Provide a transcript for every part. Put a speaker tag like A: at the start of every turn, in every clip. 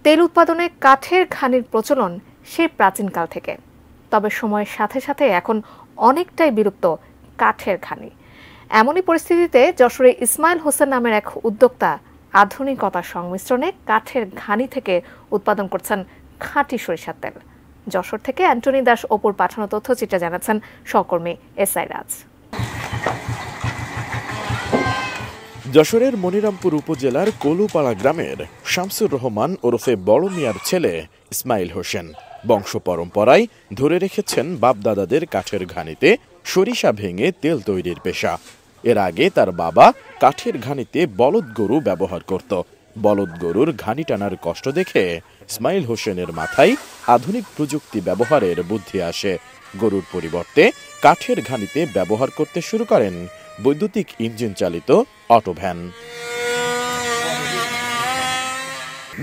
A: তেল উৎপাদনে কাঠের ঘানির প্রচলন সেই প্রাচীনকাল থেকে, তবে সময়ের সাথে সাথে এখন অনেকটাই বিলুপ্ত কাঠের ঘানি। এমনই পরিস্থিতিতে যশোরে ইসমাইল হোসেন নামের এক উদ্যোক্তা আধুনিকতার সংমিশ্রণে কাঠের ঘানি থেকে উৎপাদন করছেন খাঁটি সরিষার তেল। যশোর থেকে অ্যান্টনি দাস অপুর পাঠানো তথ্যচিত্রে জানাচ্ছেন সহকর্মী এসআই রাজ।
B: যশোরের মনিরামপুর উপজেলার কলুপাড়া গ্রামের শামসুর রহমান ওরফে বড় মিয়ার ছেলে ইসমাইল হোসেন বংশ পরম্পরায় ধরে রেখেছেন বাপদাদাদের কাঠের ঘানিতে সরিষা ভেঙে তেল তৈরির পেশা। এর আগে তার বাবা কাঠের ঘানিতে বলদ গরু ব্যবহার করত। বলদ গরুর ঘানি টানার কষ্ট দেখে ইসমাইল হোসেনের মাথায় আধুনিক প্রযুক্তি ব্যবহারের বুদ্ধি আসে। গরুর পরিবর্তে কাঠের ঘানিতে ব্যবহার করতে শুরু করেন বৈদ্যুতিক ইঞ্জিন চালিত অটো ভ্যান।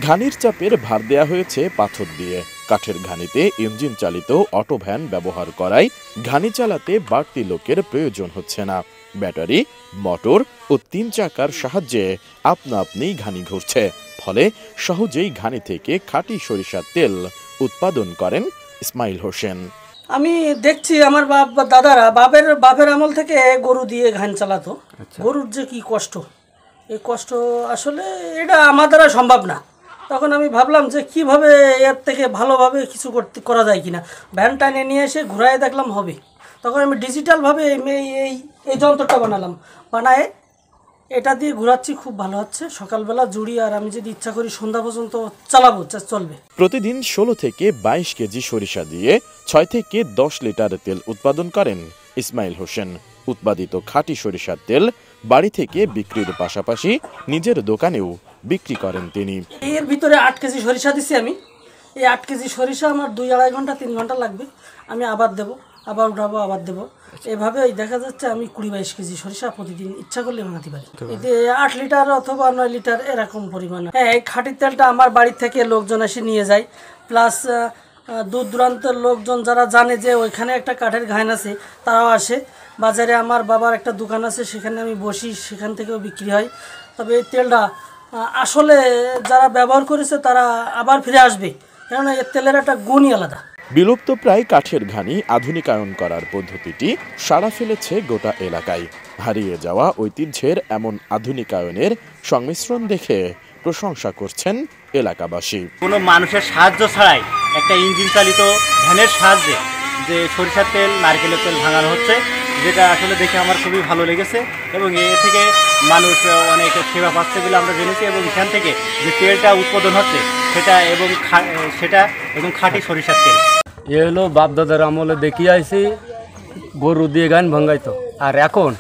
B: ঘানির চাপের ভার দেয়া হয়েছে পাথর দিয়ে। কাঠের ঘানিতে ইঞ্জিন চালিত অটো ভ্যান ব্যবহার করায় ঘানি চালাতে বাড়তি লোকের প্রয়োজন হচ্ছে না। ব্যাটারি, মোটর ও 3 চাকার সাহায্যে আপনা আপনি ঘানি ঘুরছে। ফলে সহজেই ঘানি থেকে খাঁটি সরিষার তেল উৎপাদন করেন ইসমাইল হোসেন।
C: আমি দেখছি আমার বাপ বা দাদারা বাপের আমল থেকে গরু দিয়ে ঘান চালাতো। গরুর যে কি কষ্ট, এই কষ্ট আসলে এটা আমার দ্বারা সম্ভব না। তখন আমি ভাবলাম যে কিভাবে এর থেকে ভালোভাবে কিছু করা যায় কিনা। ভ্যান টাইনে নিয়ে এসে ঘুরাই দেখলাম হবে। তখন আমি ডিজিটালভাবে এই যন্ত্রটা বানায় এটা দিয়ে ঘোরাচ্ছি, খুব ভালো হচ্ছে। সকালবেলা জুড়ি আর আমি যদি ইচ্ছা করি সন্ধ্যা পর্যন্ত চালাবো, চলবে।
B: প্রতিদিন 16 থেকে 22 কেজি সরিষা দিয়ে 6 থেকে 10 লিটার তেল উৎপাদন করেন ইসমাইল হোসেন। উৎপাদিত খাঁটি সরিষার তেল বাড়ি থেকে বিক্রির পাশাপাশি নিজের দোকানেও বিক্রি করেন তিনি।
C: এর ভিতরে 8 কেজি সরিষা দিচ্ছি আমি। এই 8 কেজি সরিষা আমার 2-2.5 ঘন্টা 3 ঘন্টা লাগবে। আমি আবার দেবো, আবার উঠাবো, আবার দেবো। এভাবে দেখা যাচ্ছে আমি 20-22 কেজি সরিষা প্রতিদিন ইচ্ছা করলে বানাতে পারি। এতে 8 লিটার অথবা 9 লিটার এরকম পরিমাণ। হ্যাঁ, এই খাঁটি তেলটা আমার বাড়ি থেকে লোকজন এসে নিয়ে যায়। প্লাস দূর দূরান্তের লোকজন যারা জানে যে ওইখানে একটা কাঠের ঘান আছে, তারাও আসে। বাজারে আমার বাবার একটা দোকান আছে, সেখানে আমি বসি, সেখান থেকেও বিক্রি হয়। তবে এই তেলটা আসলে যারা ব্যবহার করেছে তারা আবার ফিরে আসবে, কেননা এর তেলের একটা গুণই আলাদা।
B: বিলুপ্ত প্রায় কাঠের ঘানি আধুনিকায়ন করার পদ্ধতিটি সাড়া ফেলেছে গোটা এলাকায়। হারিয়ে যাওয়া ঐতিহ্যের এমন আধুনিকায়নের সংমিশ্রণ দেখে প্রশংসা করছেন এলাকাবাসী।
D: কোনো মানুষের সাহায্য ছাড়াই একটা ইঞ্জিন চালিত ভ্যানের সাহায্যে যে সরিষার তেল, নারকেলের তেল ভাঙানো হচ্ছে, যেটা আসলে দেখে আমার খুবই ভালো লেগেছে এবং এ থেকে মানুষ অনেক সেবা পাচ্ছে বলে আমরা জেনেছি। এবং এখান থেকে যে তেলটা উৎপাদন হচ্ছে সেটা এবং খাঁটি সরিষার তেল।
E: এ হলো বাপদাদার আমলে দেখিয়ে আইছি গরু দিয়ে গান ভাঙাইতো, আর এখন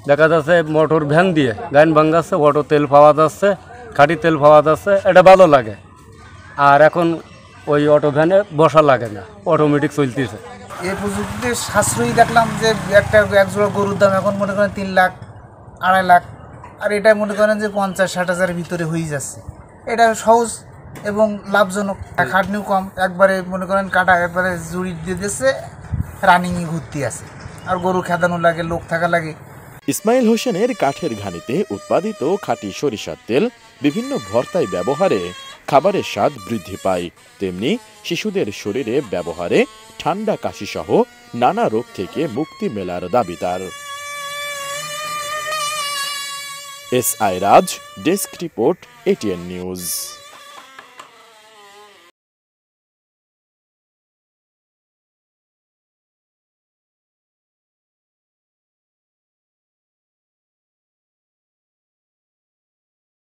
E: দেখা যাচ্ছে মোটর ভ্যান দিয়ে গান ভাঙাচ্ছে, অটো তেল পাওয়া যাচ্ছে, খাঁটি তেল পাওয়া যাচ্ছে। এটা ভালো লাগে। আর এখন ওই অটো ভ্যানে বসা লাগে না, অটোমেটিক চলতেছে।
F: এই প্রযুক্তিতে সাশ্রয়ী দেখলাম যে এক জোড়া গরুর দাম এখন মনে করেন 3 লাখ 2.5 লাখ, আর এটা মনে করেন যে 50-60 হাজারের ভিতরে হয়ে যাচ্ছে। এটা সহজ এবং লাভজনক, খাটনিও কম। একবারে মনে করেন কাটা একবারে জুড়ি দিয়ে দিচ্ছে, রানিংয়ে ঘুরতে আছে, আর গরু খেদানো লাগে, লোক থাকা লাগে।
B: ইসমাইল হোসেনের কাঠের ঘানিতে উৎপাদিত খাঁটি সরিষার তেল বিভিন্ন ভর্তায় ব্যবহারে খাবারের স্বাদ বৃদ্ধি পায়, তেমনি শিশুদের শরীরে ব্যবহারে ঠান্ডা কাশি সহ নানা রোগ থেকে মুক্তি মেলার দাবি তার। এসআই রাজ, ডেস্ক রিপোর্ট, ATN নিউজ।